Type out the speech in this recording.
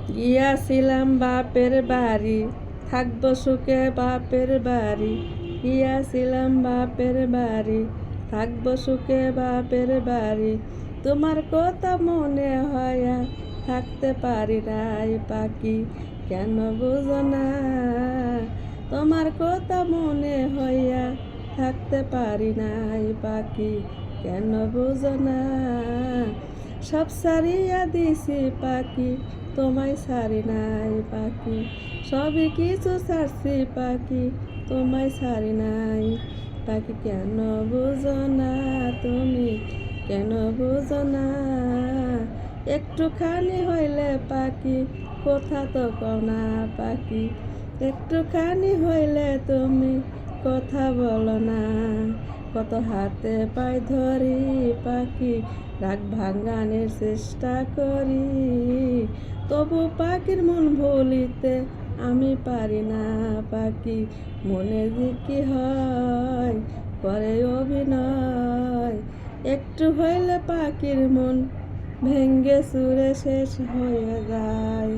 গিয়াছিলাম বাপের বাড়ি, থাকবো সুখে বাপের বাড়ি। গিয়াছিলাম বাপের বাড়ি, থাকবো সুখে বাপের বাড়ি। তোমার কথা মনে হইয়া থাকতে পারি নাই পাখি, কেন বুঝো না? তোমার কথা মনে হইয়া থাকতে পারি নাই পাখি, কেন বুঝো না? সব সারিয়া দিছি পাখি, তোমায় ছাড়ি নাই পাখি। সবই কিছু ছাড়ছি পাখি, তোমায় ছাড়ি নাই পাখি, কেন বুঝো না তুমি, কেন বুঝো না? একটুখানি হইলে পাখি, কথা তো কও না পাখি। একটুখানি হইলে তুমি কথা বলো না। কত হাতে পায়ে ধরি পাখি, রাগ ভাঙানোর চেষ্টা করি, তবু পাখির মন ভুলিতে আমি পারি না পাখি। মনে যে কি হয় করে অভিনয়, একটু হইলে পাখির মন ভেঙ্গে চুরে শেষ হয়ে যায়।